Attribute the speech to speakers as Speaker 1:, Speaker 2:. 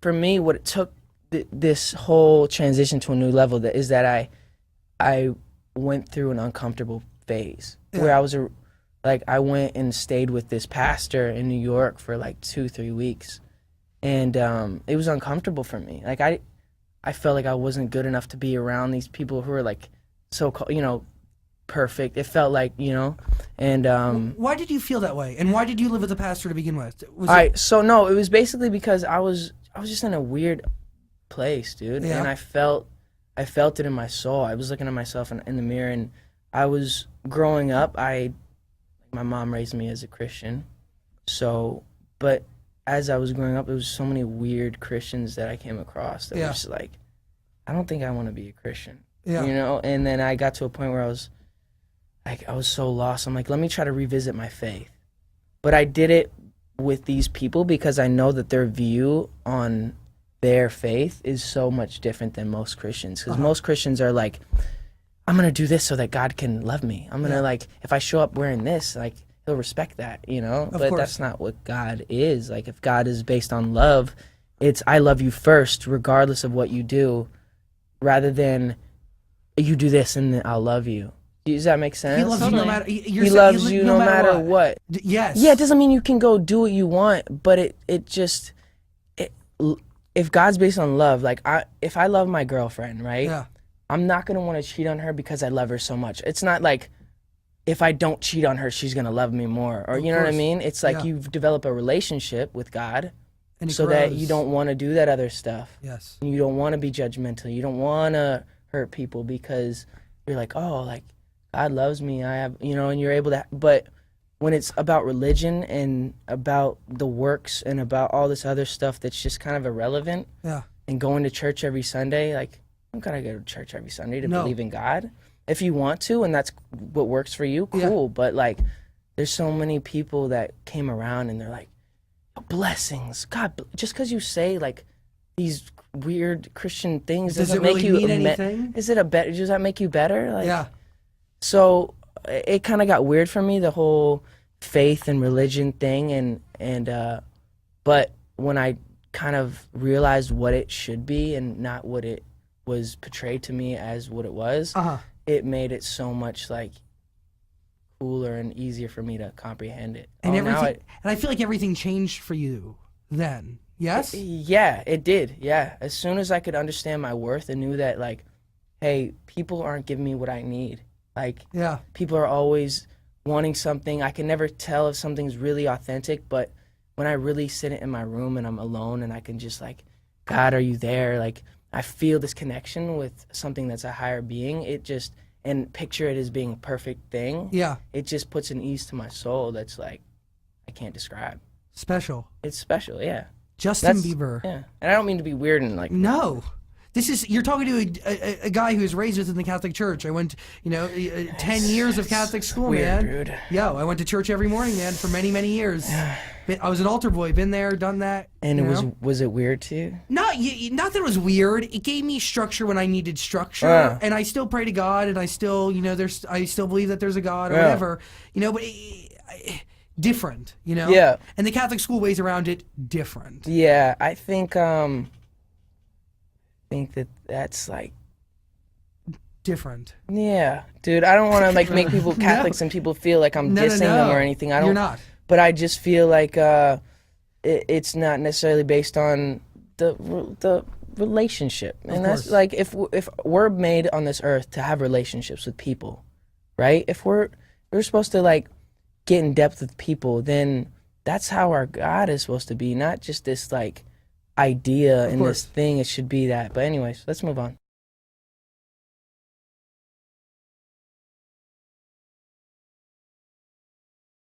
Speaker 1: for me, what it took this whole transition to a new level is that I went through an uncomfortable phase where I went and stayed with this pastor in New York for like 2-3 weeks, and it was uncomfortable for me. Like I felt like I wasn't good enough to be around these people who are like so-called, perfect. It felt like, and
Speaker 2: why did you feel that way? And why did you live with a pastor to begin with?
Speaker 1: So no, it was basically because I was just in a weird place, dude.
Speaker 2: Yeah.
Speaker 1: And I felt it in my soul. I was looking at myself in the mirror, and I was growing up. My mom raised me as a Christian. But as I was growing up, there was so many weird Christians that I came across that were just like, I don't think I want to be a Christian.
Speaker 2: Yeah.
Speaker 1: And then I got to a point where I was so lost. I'm like, let me try to revisit my faith. But I did it with these people because I know that their view on their faith is so much different than most Christians. Because most Christians are like, I'm going to do this so that God can love me. I'm going to, like, if I show up wearing this, like, he'll respect that, But that's not what God is. Like, if God is based on love, it's I love you first, regardless of what you do, rather than you do this and then I'll love you. Does that make sense?
Speaker 2: He loves you no matter.
Speaker 1: He loves you no matter what.
Speaker 2: Yes.
Speaker 1: Yeah, it doesn't mean you can go do what you want, but if God's based on love, like if I love my girlfriend, right?
Speaker 2: Yeah.
Speaker 1: I'm not gonna want to cheat on her because I love her so much. It's not like if I don't cheat on her, she's gonna love me more, or you know what I mean? It's like you've developed a relationship with God, and so that you don't want to do that other stuff.
Speaker 2: Yes.
Speaker 1: You don't want to be judgmental. You don't want to hurt people because you're like, oh, like God loves me. I have, and you're able to. But when it's about religion and about the works and about all this other stuff that's just kind of irrelevant, and going to church every Sunday, like, I'm gonna go to church every Sunday to believe in God. If you want to, and that's what works for you, cool. But like, there's so many people that came around and they're like, blessings, God. Just because you say like these weird Christian things doesn't make you
Speaker 2: mean anything.
Speaker 1: Does that make you better? Like,
Speaker 2: yeah.
Speaker 1: So it kind of got weird for me, the whole faith and religion thing, but when I kind of realized what it should be and not what it was portrayed to me as what it was, it made it so much like cooler and easier for me to comprehend it.
Speaker 2: And and I feel like everything changed for you then. Yes?
Speaker 1: Yeah, it did. Yeah. As soon as I could understand my worth and knew that, like, hey, people aren't giving me what I need. Like, people are always wanting something. I can never tell if something's really authentic, but when I really sit in my room and I'm alone and I can just like, God, are you there? Like, I feel this connection with something that's a higher being. And picture it as being a perfect thing. Yeah. It just puts an ease to my soul that's like, I can't describe.
Speaker 2: Special.
Speaker 1: It's special, yeah.
Speaker 2: Justin Bieber.
Speaker 1: Yeah. And I don't mean to be weird and like.
Speaker 2: No. You're talking to a guy who was raised within the Catholic Church. I went, 10 years of Catholic school,
Speaker 1: weird,
Speaker 2: man.
Speaker 1: Dude.
Speaker 2: Yo, I went to church every morning, man, for many, many years. I was an altar boy, been there, done that.
Speaker 1: And was it weird to you?
Speaker 2: No, not that it was weird. It gave me structure when I needed structure, and I still pray to God, and I still, I still believe that there's a God or whatever, but different, Yeah. And the Catholic school ways around it different.
Speaker 1: Yeah, I think that's like
Speaker 2: different.
Speaker 1: Yeah, dude. I don't want to like make people Catholics and people feel like I'm dissing them or anything. I don't.
Speaker 2: You're not.
Speaker 1: But I just feel like it's not necessarily based on the relationship, and that's like if we're made on this earth to have relationships with people, right? If we're supposed to like get in depth with people, then that's how our God is supposed to be, not just this like idea and this thing. It should be that. But anyways, let's move on.